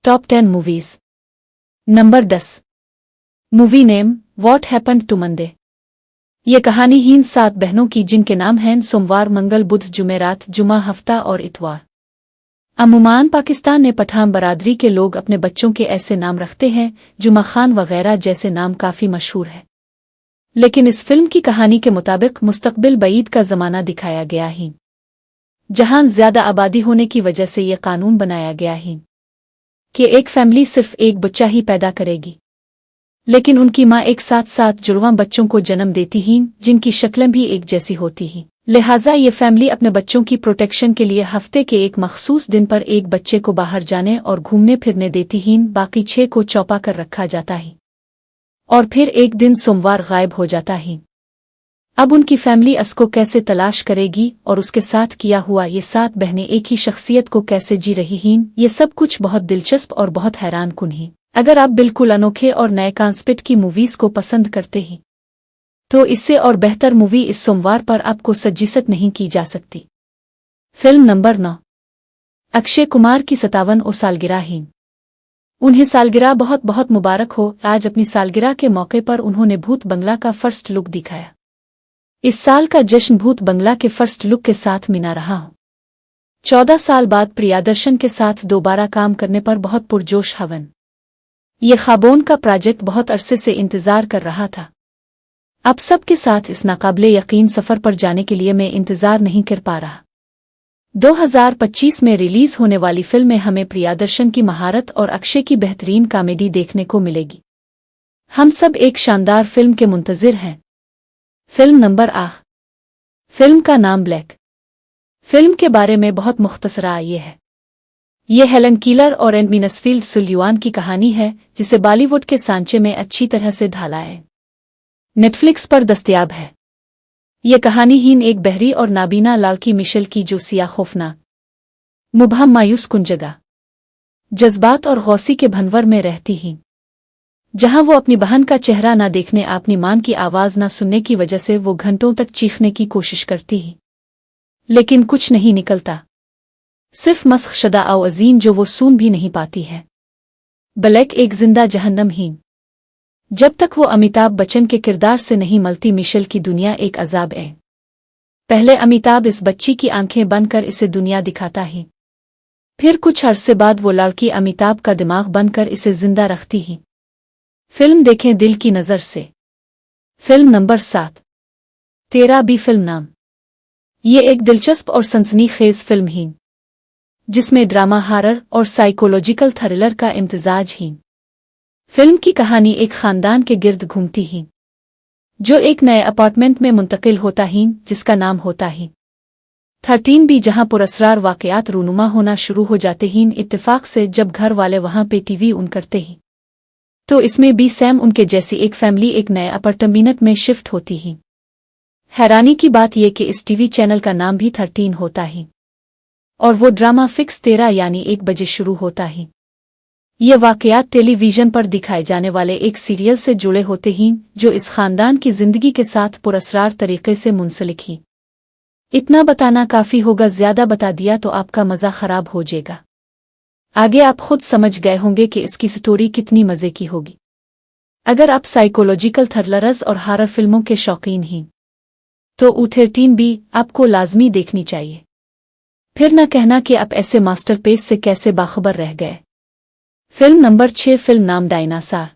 Top 10 movies. Number 10। Movie name what happened to Monday. ये कहानीहीन 7 बहनों की जिनके नाम हैं सोमवार, मंगल, बुध, जुमेरात, जुमा, हफ्ता और इतवार। अमूमान पाकिस्तान ने पठान बरादरी के लोग अपने बच्चों के ऐसे नाम रखते हैं। जुमा खान वगैरह जैसे नाम काफी मशहूर है, लेकिन इस फिल्म की कहानी के मुताबिक मुस्तकबिल बईद का जमाना दिखाया गया है, जहां ज्यादा आबादी होने की वजह से यह कानून बनाया गया है कि एक फैमिली सिर्फ एक बच्चा ही पैदा करेगी, लेकिन उनकी माँ एक साथ 7 जुड़वां बच्चों को जन्म देती हैं जिनकी शक्लें भी एक जैसी होती हैं। लिहाजा ये फैमिली अपने बच्चों की प्रोटेक्शन के लिए हफ्ते के एक मखसूस दिन पर एक बच्चे को बाहर जाने और घूमने फिरने देती हैं, बाकी 6 को चौपा कर रखा जाता है और फिर एक दिन सोमवार गायब हो जाता है। अब उनकी फैमिली उसको कैसे तलाश करेगी और उसके साथ किया हुआ ये 7 बहनें एक ही शख्सियत को कैसे जी रही हैं, ये सब कुछ बहुत दिलचस्प और बहुत हैरान कुन है। अगर आप बिल्कुल अनोखे और नए कॉन्सेप्ट की मूवीज को पसंद करते हैं तो इससे और बेहतर मूवी इस सोमवार पर आपको सज्जिसत नहीं की जा सकती। Film number 9। अक्षय कुमार की 57 सालगिरह है। उन्हें सालगिरह बहुत बहुत मुबारक हो। आज अपनी सालगिरह के मौके पर उन्होंने भूत बंगला का फर्स्ट लुक दिखाया। इस साल का जश्न भूत बंगला के फर्स्ट लुक के साथ मिना रहा हूं। 14 साल बाद प्रियादर्शन के साथ दोबारा काम करने पर बहुत पुरजोश हवन। ये ख्वाबों का प्रोजेक्ट बहुत अरसे से इंतजार कर रहा था। अब सबके साथ इस नाकाबिले यकीन सफर पर जाने के लिए मैं इंतजार नहीं कर पा रहा। 2025 में रिलीज होने वाली फिल्म में हमें प्रियादर्शन की महारत और अक्षय की बेहतरीन कॉमेडी देखने को मिलेगी। हम सब एक शानदार फिल्म के मुंतजिर हैं। Film number 8। फिल्म का नाम ब्लैक। फिल्म के बारे में बहुत मुख्तसरा ये है। यह हेलन कीलर और एंडी नसफील्ड सुल्युआन की कहानी है, जिसे बॉलीवुड के सांचे में अच्छी तरह से ढाला है। नेटफ्लिक्स पर दस्तयाब है। यह कहानीहीन एक बहरी और नाबीना लड़की मिशेल की जो सिया खौफनाक, मुबहम, मायूस कुन जगह, जज्बात और गौसी के भंवर में रहती हैं, जहां वो अपनी बहन का चेहरा ना देखने, अपनी मां की आवाज ना सुनने की वजह से वो घंटों तक चीखने की कोशिश करती है, लेकिन कुछ नहीं निकलता, सिर्फ मस्ख शदा अजीन जो वो सून भी नहीं पाती है। ब्लैक एक जिंदा जहन्नम ही। जब तक वो अमिताभ बच्चन के किरदार से नहीं मिलती, मिशेल की दुनिया एक अजाब है। पहले अमिताभ इस बच्ची की आंखें बंद कर इसे दुनिया दिखाता है, फिर कुछ अरसे बाद वो लड़की अमिताभ का दिमाग बनकर इसे जिंदा रखती है। फिल्म देखें दिल की नजर से। Film number 7। तेरा बी फिल्म नाम। ये एक दिलचस्प और सनसनीखेज फिल्म है, जिसमें ड्रामा, हॉरर और साइकोलॉजिकल थ्रिलर का इम्तिजाज है। फिल्म की कहानी एक खानदान के गिर्द घूमती है जो एक नए अपार्टमेंट में मुंतकिल होता है जिसका नाम होता है 13 बी, जहां पुरस्रार वाकयात रूनुमा होना शुरू हो जाते हैं इत्तेफाक से जब घर वाले वहां पे टीवी ऑन करते हैं। तो इसमें बी सैम उनके जैसी एक फैमिली एक नए अपार्टमेंट में शिफ्ट होती है। हैरानी की बात यह कि इस टीवी चैनल का नाम भी 13 होता है और वो ड्रामा फिक्स 13 यानी 1 बजे शुरू होता है। ये वाकयात टेलीविजन पर दिखाए जाने वाले एक सीरियल से जुड़े होते हैं जो इस खानदान की जिंदगी के साथ पुरस्रार तरीके से मुंसलिक है। इतना बताना काफी होगा, ज्यादा बता दिया तो आपका मजा खराब हो जाएगा। आगे आप खुद समझ गए होंगे कि इसकी स्टोरी कितनी मजे की होगी। अगर आप साइकोलॉजिकल थ्रिलर्स और हॉरर फिल्मों के शौकीन हैं तो U13 भी आपको लाजमी देखनी चाहिए। फिर न कहना कि आप ऐसे मास्टरपीस से कैसे बाखबर रह गए। Film number 6। फिल्म नाम डायनासोर।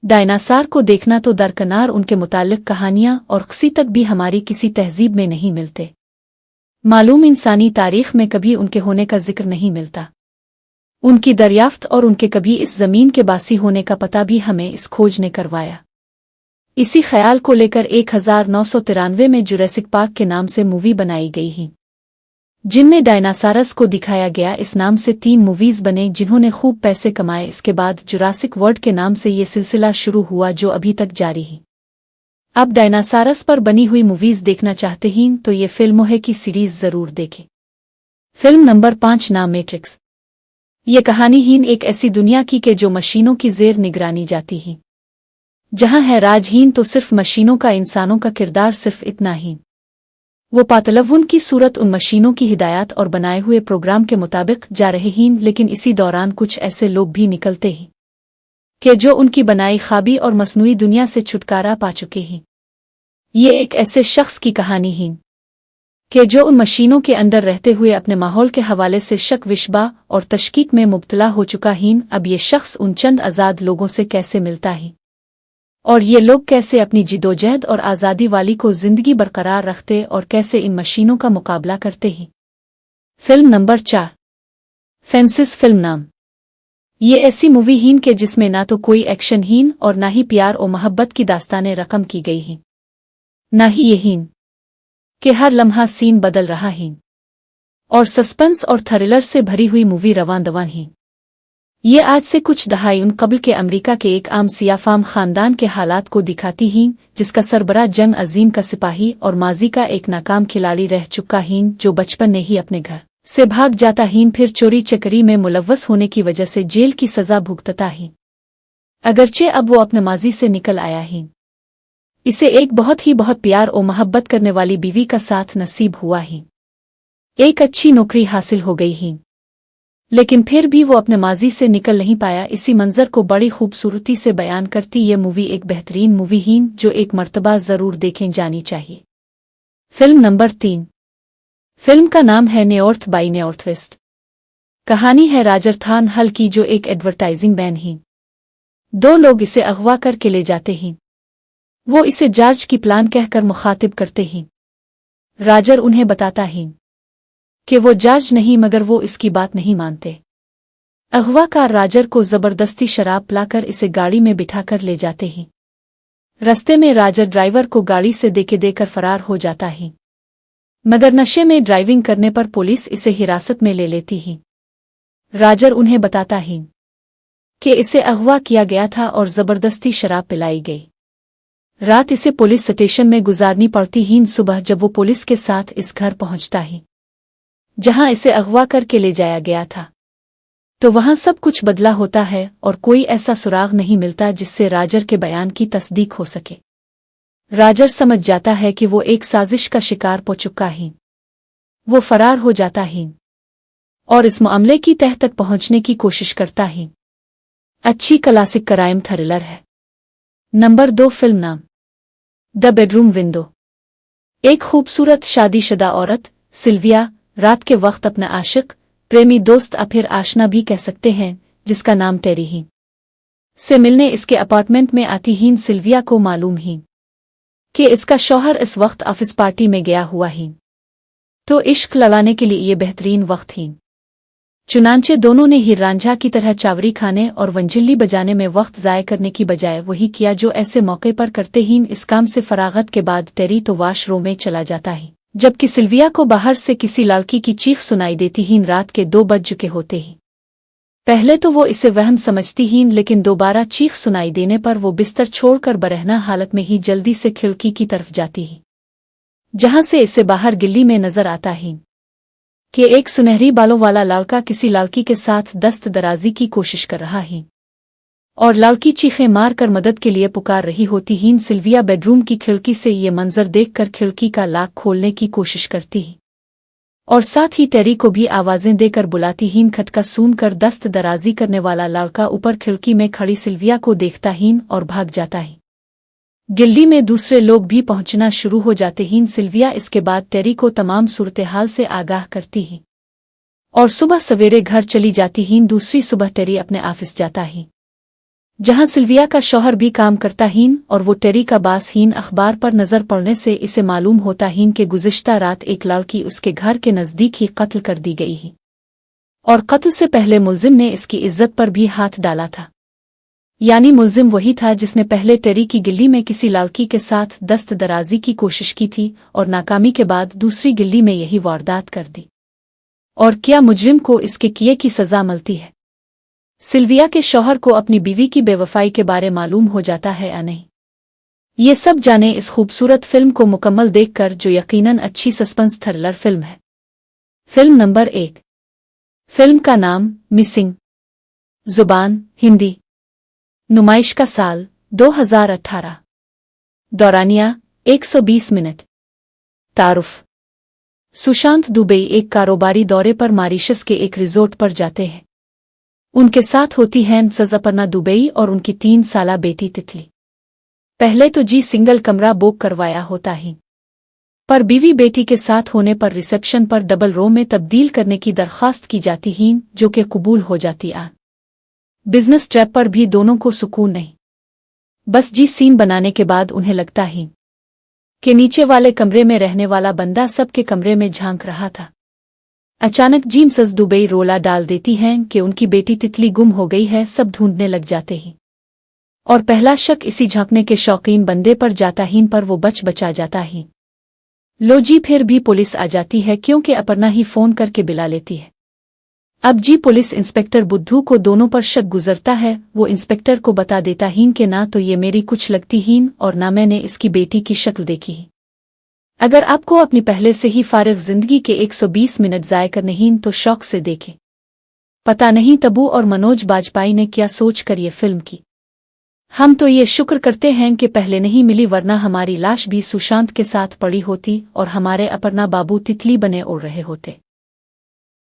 डायनासोर को देखना तो दरकिनार, उनके मुतालिक कहानियां और किसी तक भी हमारी किसी तहजीब में नहीं मिलते। मालूम इंसानी तारीख में कभी उनके होने का जिक्र नहीं मिलता। उनकी दरियाफ्त और उनके कभी इस जमीन के बासी होने का पता भी हमें इस खोज ने करवाया। इसी ख्याल को लेकर 1993 में जुरासिक पार्क के नाम से मूवी बनाई गई है, जिनमें डायनासोरस को दिखाया गया। इस नाम से 3 मूवीज बने जिन्होंने खूब पैसे कमाए। इसके बाद जुरासिक वर्ल्ड के नाम से ये सिलसिला शुरू हुआ जो अभी तक जारी है। अब डायनासोरस पर बनी हुई मूवीज देखना चाहते हैं तो ये फिल्मों की सीरीज जरूर देखें। फिल्म नंबर 5 नाम मैट्रिक्स। ये कहानीहीन एक ऐसी दुनिया की के जो मशीनों की जेर निगरानी जाती है, जहां है राजहीन तो सिर्फ मशीनों का, इंसानों का किरदार सिर्फ इतना ही। वो पातलवुन की सूरत उन मशीनों की हिदायत और बनाए हुए प्रोग्राम के मुताबिक जा रहे हैं, लेकिन इसी दौरान कुछ ऐसे लोग भी निकलते हैं कि जो उनकी बनाई ख्वाबी और मसनूई दुनिया से छुटकारा पा चुके हैं। ये एक ऐसे शख्स की कहानी है कि जो उन मशीनों के अंदर रहते हुए अपने माहौल के हवाले से शक विशबा और तशकीक में मुब्तला हो चुका है। अब ये शख्स उन चंद आज़ाद लोगों से कैसे मिलता है और ये लोग कैसे अपनी जिदोजहद और आज़ादी वाली को ज़िंदगी बरकरार रखते और कैसे इन मशीनों का मुकाबला करते हैं। फिल्म नंबर 4, फेंसिस फिल्म नाम। ये ऐसी मूवी हीन के जिसमें ना तो कोई एक्शन हीन और ना ही प्यार और मोहब्बत की दास्तानें रकम की गई हैं, ना ही ये हीन कि हर लम्हा सीन बदल रहा है और सस्पेंस और थ्रिलर से भरी हुई मूवी रवान दवान है। ये आज से कुछ दहाई कबल के अमेरिका के एक आम सियाफाम खानदान के हालात को दिखाती हैं, जिसका सरबराह जंग अजीम का सिपाही और माजी का एक नाकाम खिलाड़ी रह चुका है, जो बचपन में ही अपने घर से भाग जाता है, फिर चोरी चकरी में मुलव्वस होने की वजह से जेल की सजा भुगतता है। अगरचे अब वो अपने माजी से निकल आया है, इसे एक बहुत प्यार और मोहब्बत करने वाली बीवी का साथ नसीब हुआ है, एक अच्छी नौकरी हासिल हो गई है, लेकिन फिर भी वो अपने माजी से निकल नहीं पाया। इसी मंजर को बड़ी खूबसूरती से बयान करती ये मूवी एक बेहतरीन मूवी है जो एक मर्तबा जरूर देखें जानी चाहिए। फिल्म नंबर 3, फिल्म का नाम है नॉर्थ बाई नॉर्थवेस्ट। कहानी है राजस्थान हल की, जो एक एडवर्टाइजिंग बैन है। 2 लोग इसे अगवा करके ले जाते हैं। वो इसे जॉर्ज की प्लान कहकर मुखातिब करते हैं। राजर उन्हें बताता है कि वो जॉर्ज नहीं, मगर वो इसकी बात नहीं मानते। अगवाकार राजर को जबरदस्ती शराब पिलाकर इसे गाड़ी में बिठाकर ले जाते हैं। रास्ते में राजर ड्राइवर को गाड़ी से देकर फरार हो जाता है, मगर नशे में ड्राइविंग करने पर पुलिस इसे हिरासत में ले लेती है। राजर उन्हें बताता है कि इसे अगवा किया गया था और जबरदस्ती शराब पिलाई गई। रात इसे पुलिस स्टेशन में गुजारनी पड़ती है। सुबह जब वो पुलिस के साथ इस घर पहुंचता है जहां इसे अगवा करके ले जाया गया था, तो वहां सब कुछ बदला होता है और कोई ऐसा सुराग नहीं मिलता जिससे राजर के बयान की तस्दीक हो सके। राजर समझ जाता है कि वो एक साजिश का शिकार हो चुका है। वो फरार हो जाता है और इस मामले की तह तक पहुंचने की कोशिश करता है। अच्छी क्लासिक क्राइम थ्रिलर है। नंबर 2, फिल्म नाम द बेडरूम विंडो। एक खूबसूरत शादीशुदा औरत सिल्विया रात के वक्त अपना आशिक, प्रेमी, दोस्त या फिर आशना भी कह सकते हैं, जिसका नाम टेरी है, से मिलने इसके अपार्टमेंट में आती ही सिल्विया को मालूम ही कि इसका शौहर इस वक्त ऑफिस पार्टी में गया हुआ है, तो इश्क लड़ाने के लिए ये बेहतरीन वक्त है। चुनांचे दोनों ने हीर रांझा की तरह चावरी खाने और वंजिल्ली बजाने में वक्त ज़ाय करने की बजाय वही किया जो ऐसे मौके पर करते ही। इस काम से फरागत के बाद टेरी तो वाशरूम में चला जाता है, जबकि सिल्विया को बाहर से किसी लड़की की चीख सुनाई देती ही। रात के 2 बज चुके होते ही। पहले तो वो इसे वहम समझती ही, लेकिन दोबारा चीख सुनाई देने पर वो बिस्तर छोड़कर बरहना हालत में ही जल्दी से खिड़की की तरफ जाती है, जहां से इसे बाहर गिल्ली में नजर आता है कि एक सुनहरी बालों वाला लड़का किसी लड़की के साथ दस्त दराजी की कोशिश कर रहा है और लड़की चीखें मारकर मदद के लिए पुकार रही होती ही। सिल्विया बेडरूम की खिड़की से ये मंजर देखकर खिड़की का लॉक खोलने की कोशिश करती है और साथ ही टेरी को भी आवाजें देकर बुलाती ही। खटका सुनकर दस्त दराजी करने वाला लड़का ऊपर खिड़की में खड़ी सिल्विया को देखता ही और भाग जाता है। गिल्ली में दूसरे लोग भी पहुंचना शुरू हो जाते ही। सिल्विया इसके बाद टेरी को तमाम सूरत-ए-हाल से आगाह करती है और सुबह सवेरे घर चली जाती ही। दूसरी सुबह टेरी अपने ऑफिस जाता है, जहां सिल्विया का शौहर भी काम करता ही और वो टेरी का बास ही। अखबार पर नजर पड़ने से इसे मालूम होता ही कि गुज़िश्ता रात एक लड़की उसके घर के नजदीक ही कत्ल कर दी गई है और कत्ल से पहले मुल्जिम ने इसकी इज्जत पर भी हाथ डाला था। यानी मुल्जिम वही था जिसने पहले टेरी की गिल्ली में किसी लड़की के साथ दस्त दराजी की कोशिश की थी और नाकामी के बाद दूसरी गिल्ली में यही वारदात कर दी। और क्या मुजरिम को इसके किए की सजा मिलती है? सिल्विया के शौहर को अपनी बीवी की बेवफाई के बारे मालूम हो जाता है या नहीं? ये सब जाने इस खूबसूरत फिल्म को मुकम्मल देखकर, जो यकीनन अच्छी सस्पेंस थ्रिलर फिल्म है। फिल्म नंबर 1, फिल्म का नाम मिसिंग। जुबान हिंदी। नुमाइश का साल 2018। दौरानिया 120 मिनट। तारुफ। सुशांत दुबे एक कारोबारी दौरे पर मॉरीशस के एक रिजोर्ट पर जाते हैं। उनके साथ होती हैं अपर्णा दुबे और उनकी 3 साला बेटी तितली। पहले तो जी सिंगल कमरा बुक करवाया होता ही, पर बीवी बेटी के साथ होने पर रिसेप्शन पर डबल रो में तब्दील करने की दरख्वास्त की जाती ही, जो कि कबूल हो जाती आ। बिजनेस ट्रैप पर भी दोनों को सुकून नहीं। बस जी सीन बनाने के बाद उन्हें लगता ही कि नीचे वाले कमरे में रहने वाला बंदा सबके कमरे में झांक रहा था। अचानक जी मिसेस दुबे रोला डाल देती हैं कि उनकी बेटी तितली गुम हो गई है। सब ढूंढने लग जाते ही और पहला शक इसी झांकने के शौकीन बंदे पर जाता ही, पर वो बचा जाता ही। लो जी फिर भी पुलिस आ जाती है, क्योंकि अपर्णा ही फोन करके बुला लेती है। अब जी पुलिस इंस्पेक्टर बुद्धू को दोनों पर शक गुजरता है। वो इंस्पेक्टर को बता देता ही कि ना तो ये मेरी कुछ लगती ही और ना मैंने इसकी बेटी की शक्ल देखी ही। अगर आपको अपनी पहले से ही फारिग जिंदगी के 120 मिनट ज़ाय करने ही तो शौक से देखें। पता नहीं तब्बू और मनोज बाजपेयी ने क्या सोच कर ये फिल्म की। हम तो ये शुक्र करते हैं कि पहले नहीं मिली, वरना हमारी लाश भी सुशांत के साथ पड़ी होती और हमारे अपर्णा बाबू तितली बने उड़ रहे होते।